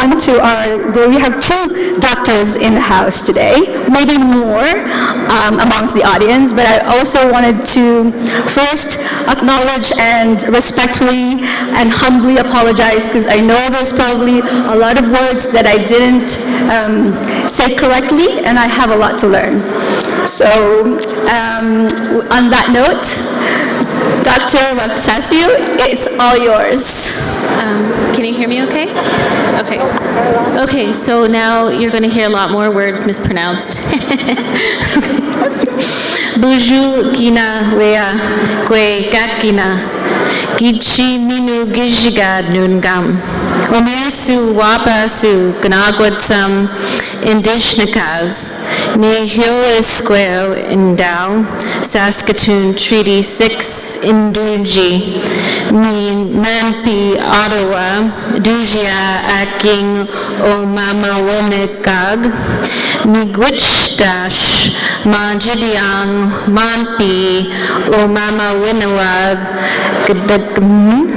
on to we have two doctors in the house today, maybe more amongst the audience, but I also wanted to first acknowledge and respectfully and humbly apologize, because I know there's probably a lot of words that I didn't say correctly, and I have a lot to learn. So on that note, Dr. Wapsasiu, it's all yours. Can you hear me okay? Okay. Okay, so now you're going to hear a lot more words mispronounced. Buju gina wea kwe gakina gichi minu gijiga nungam. Omesu wapa su gnagwatsam indishnakas ne hyo square indau Saskatoon Treaty 6 Indunji ni Manpi Ottawa Dujia Aking O Mama Winnikag ni Gwitchdash Manjidiang Manpi O Mama Winnewag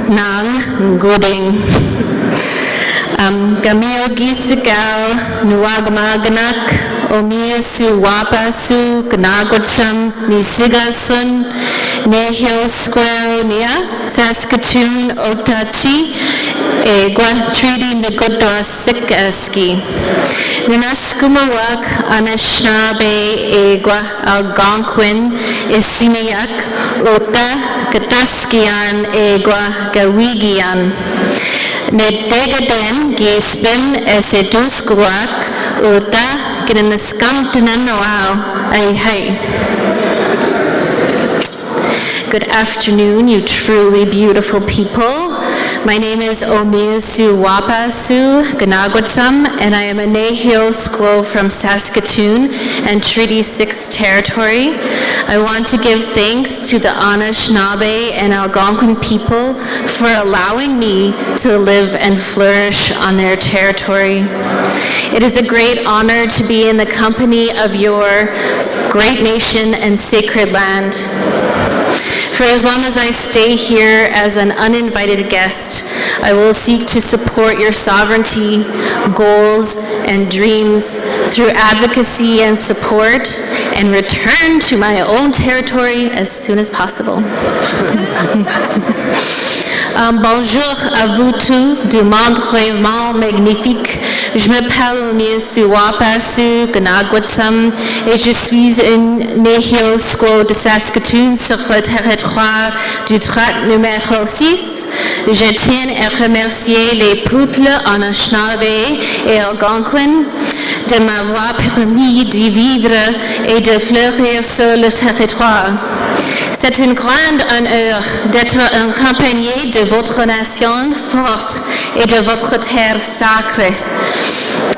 Nang Gooding Gamio Gisikal Nuagmaganak Omia Su Wapa Su Gnagwatsam Misigasun Nehio Square Nia Saskatoon Otachi Egwa Treaty Nagodoa Sikaski Ninaskumawak Anashnabe Egwa Algonquin Isiniak Ota Kataskian Egwa Gawigian Nedegaden Gispin Eseduskuak Ota Ginanaskam Tinanawao Ai Good afternoon, you truly beautiful people. My name is Omiasu Wapasu Gnagwatsam, and I am a Nehio Squaw from Saskatoon and Treaty 6 territory. I want to give thanks to the Anishinaabe and Algonquin people for allowing me to live and flourish on their territory. It is a great honor to be in the company of your great nation and sacred land. For as long as I stay here as an uninvited guest, I will seek to support your sovereignty, goals, and dreams through advocacy and support, and return to my own territory as soon as possible. Bonjour à vous tous du monde vraiment magnifique. Je m'appelle Omiasu Wapasu Gnagwatsam et je suis une Nehio Squaw de Saskatoon sur le territoire du tract numéro 6. Je tiens à remercier les peuples Anishinaabe et Algonquin de m'avoir permis de vivre et de fleurir sur le territoire. C'est un grand honneur d'être accompagné de votre nation forte et de votre terre sacrée.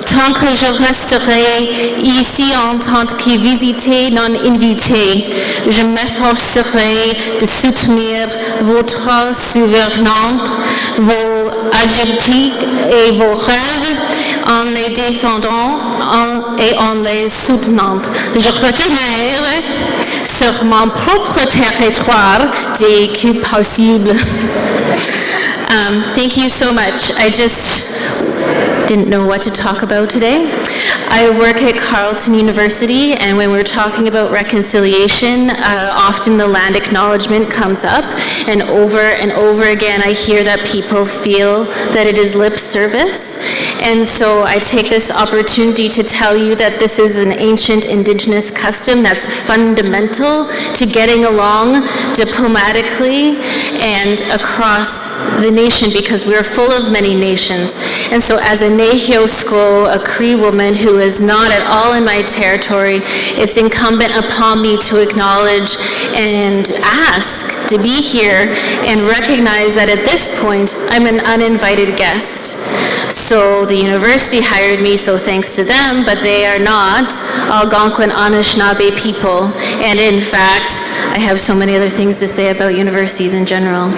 Tant que je resterai ici en tant que visité non invité, je m'efforcerai de soutenir votre souveraineté, vos adjectifs et vos rêves en les défendant et en les soutenant. Je retournerai sur mon propre territoire dès que possible. Thank you so much. I just didn't know what to talk about today. I work at Carleton University, and when we're talking about reconciliation, often the land acknowledgement comes up, and over again I hear that people feel that it is lip service. And so I take this opportunity to tell you that this is an ancient Indigenous custom that's fundamental to getting along diplomatically and across the nation, because we're full of many nations. And so as a Nehio Squaw, a Cree woman who is not at all in my territory, it's incumbent upon me to acknowledge and ask to be here and recognize that at this point I'm an uninvited guest. So the university hired me, so thanks to them, but they are not Algonquin Anishinaabe people. And in fact, I have so many other things to say about universities in general.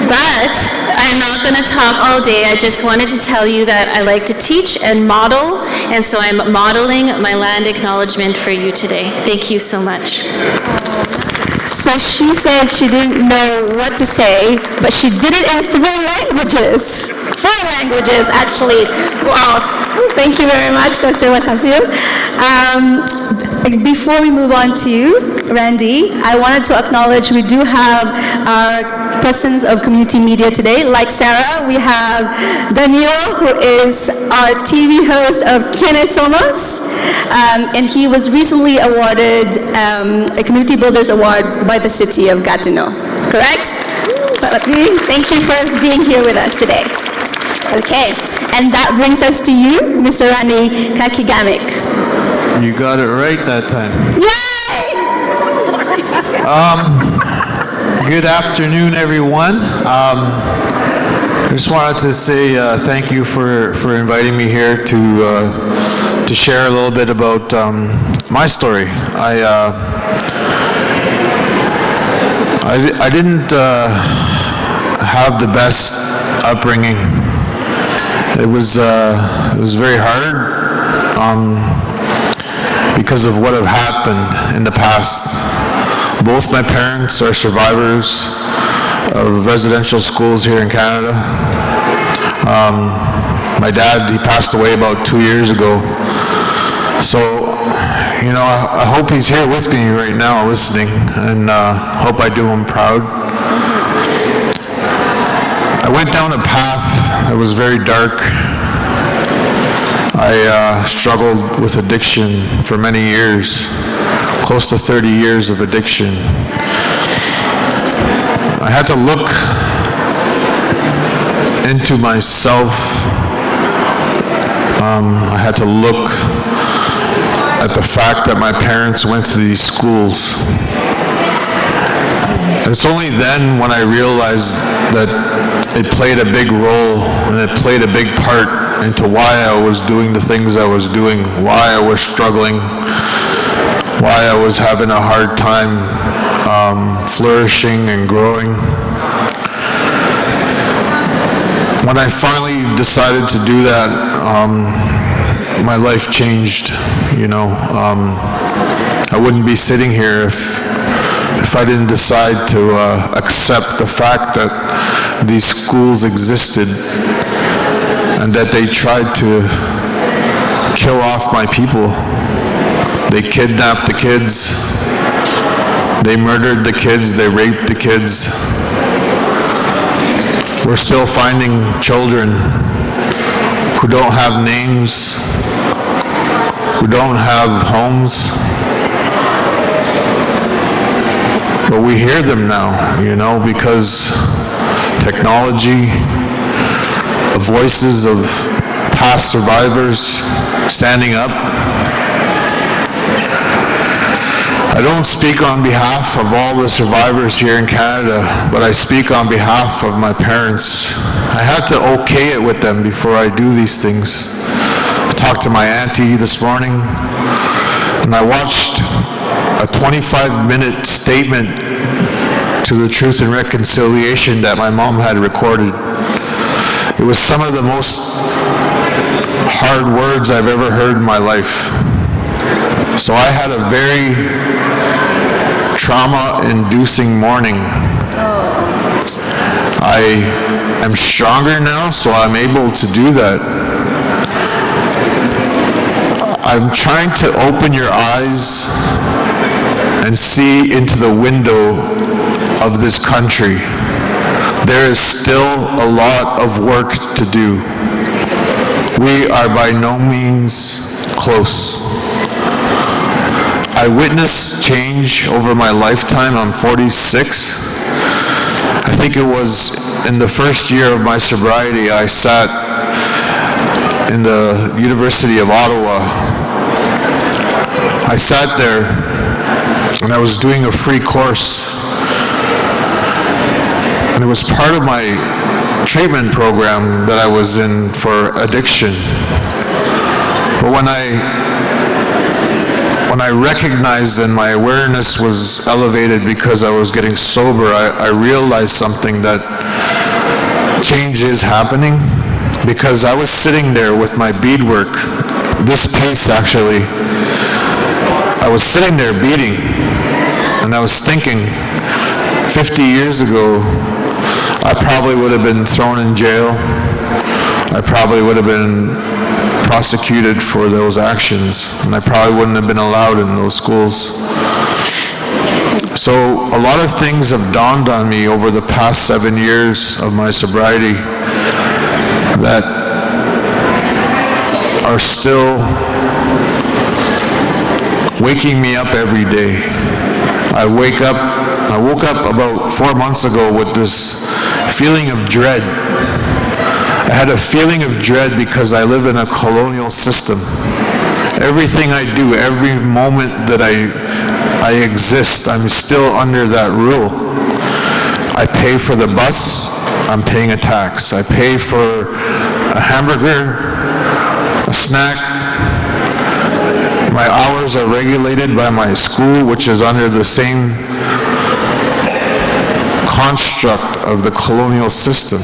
But I'm not going to talk all day. I just wanted to tell you that I like to teach and model, and so I'm modeling my land acknowledgement for you today. Thank you so much. So she said she didn't know what to say, but she did it in 3 languages. 4 languages, actually. Wow, thank you very much, Dr. Wasasio. Before we move on to you, Randy, I wanted to acknowledge we do have our persons of community media today. Like Sarah, we have Daniel, who is our TV host of Quiénes Somos, and he was recently awarded a Community Builders Award by the city of Gatineau, correct? Thank you for being here with us today. Okay, and that brings us to you, Mr. Randy Kakigamik. You got it right that time. Yay! Good afternoon, everyone. I just wanted to say thank you for inviting me here to share a little bit about my story. I didn't have the best upbringing. It was very hard because of what had happened in the past. Both my parents are survivors of residential schools here in Canada. My dad, he passed away about 2 years ago. So, you know, I hope he's here with me right now listening, and hope I do him proud. I went down a path that was very dark. I struggled with addiction for many years, close to 30 years of addiction. I had to look into myself. I had to look at the fact that my parents went to these schools. It's only then when I realized that it played a big role and it played a big part into why I was doing the things I was doing, why I was struggling, why I was having a hard time flourishing and growing. When I finally decided to do that, my life changed, you know. I wouldn't be sitting here if I didn't decide to accept the fact that these schools existed and that they tried to kill off my people. They kidnapped the kids, they murdered the kids, they raped the kids. We're still finding children who don't have names, who don't have homes. But we hear them now, you know, because technology, the voices of past survivors standing up. I don't speak on behalf of all the survivors here in Canada, but I speak on behalf of my parents. I had to okay it with them before I do these things. I talked to my auntie this morning, and I watched a 25-minute statement to the Truth and Reconciliation that my mom had recorded. It was some of the most hard words I've ever heard in my life. So I had a very trauma-inducing morning. I am stronger now, so I'm able to do that. I'm trying to open your eyes and see into the window of this country. There is still a lot of work to do. We are by no means close. I witnessed change over my lifetime. I'm 46. I think it was in the first year of my sobriety, I sat in the University of Ottawa. I sat there and I was doing a free course. And it was part of my treatment program that I was in for addiction. But when I recognized and my awareness was elevated because I was getting sober, I realized something, that change is happening, because I was sitting there with my beadwork, this piece actually, I was sitting there beading, and I was thinking, 50 years ago, I probably would have been thrown in jail. I probably would have been prosecuted for those actions, and I probably wouldn't have been allowed in those schools. So a lot of things have dawned on me over the past 7 years of my sobriety that are still waking me up every day. I woke up about 4 months ago with this feeling of dread. I had a feeling of dread because I live in a colonial system. Everything I do, every moment that I exist, I'm still under that rule. I pay for the bus, I'm paying a tax. I pay for a hamburger, a snack. My hours are regulated by my school, which is under the same construct of the colonial system.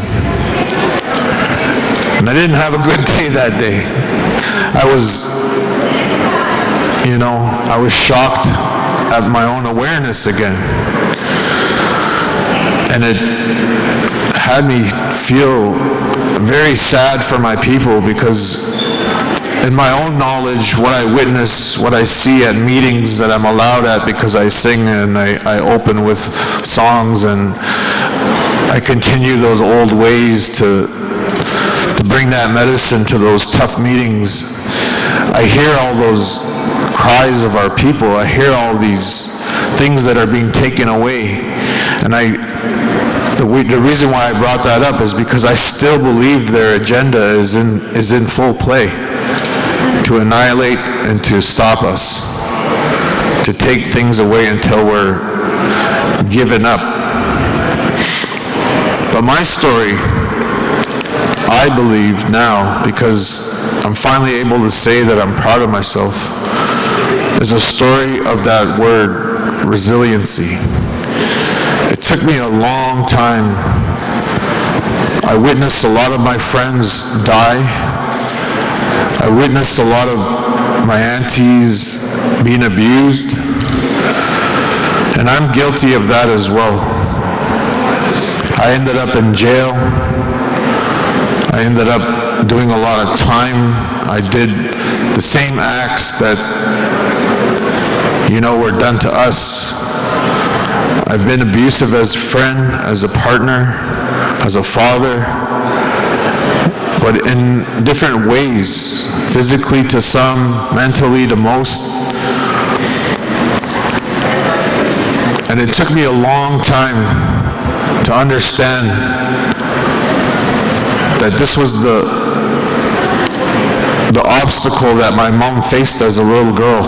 And I didn't have a good day that day. I was shocked at my own awareness again. And it had me feel very sad for my people because in my own knowledge, what I witness, what I see at meetings that I'm allowed at because I sing and I open with songs and I continue those old ways to bring that medicine to those tough meetings. I hear all those cries of our people. I hear all these things that are being taken away. And the reason why I brought that up is because I still believe their agenda is in full play. To annihilate and to stop us, to take things away until we're given up. But my story, I believe now, because I'm finally able to say that I'm proud of myself, is a story of that word, resiliency. It took me a long time. I witnessed a lot of my friends die. I witnessed a lot of my aunties being abused, and I'm guilty of that as well. I ended up in jail. I ended up doing a lot of time. I did the same acts that, were done to us. I've been abusive as a friend, as a partner, as a father, but in different ways, physically to some, mentally to most. And it took me a long time to understand that this was the obstacle that my mom faced as a little girl.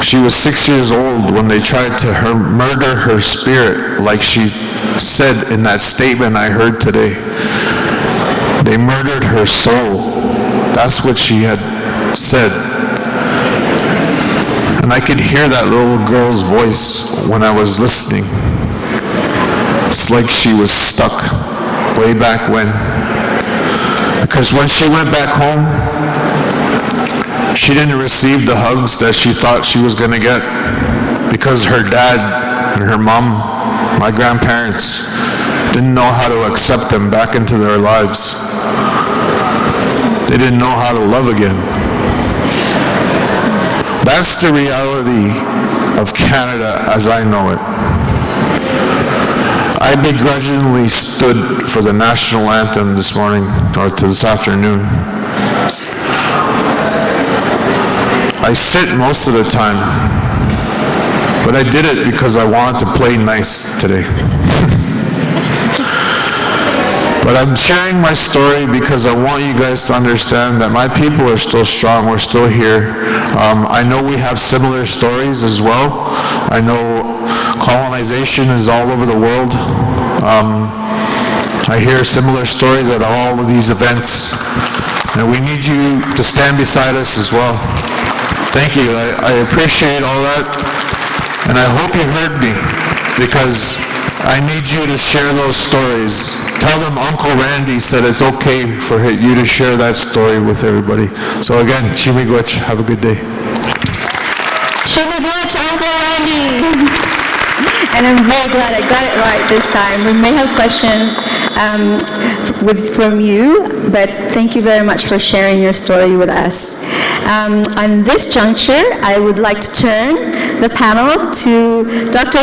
She was 6 years old when they tried to murder her spirit, like she said in that statement I heard today. They murdered her soul. That's what she had said. And I could hear that little girl's voice when I was listening. It's like she was stuck way back when. Because when she went back home, she didn't receive the hugs that she thought she was going to get. Because her dad and her mom, my grandparents, didn't know how to accept them back into their lives. They didn't know how to love again. That's the reality of Canada as I know it. I begrudgingly stood for the national anthem this morning, or to this afternoon. I sit most of the time, but I did it because I wanted to play nice today. But I'm sharing my story because I want you guys to understand that my people are still strong. We're still here. I know we have similar stories as well. I know colonization is all over the world. I hear similar stories at all of these events. And we need you to stand beside us as well. Thank you. I appreciate all that. And I hope you heard me because I need you to share those stories. Tell them Uncle Randy said it's okay for you to share that story with everybody. So again, Chimigwech, have a good day. Chimigwech, Uncle Randy. and I'm very glad I got it right this time. We may have questions from you, but thank you very much for sharing your story with us. On this juncture, I would like to turn the panel to Dr.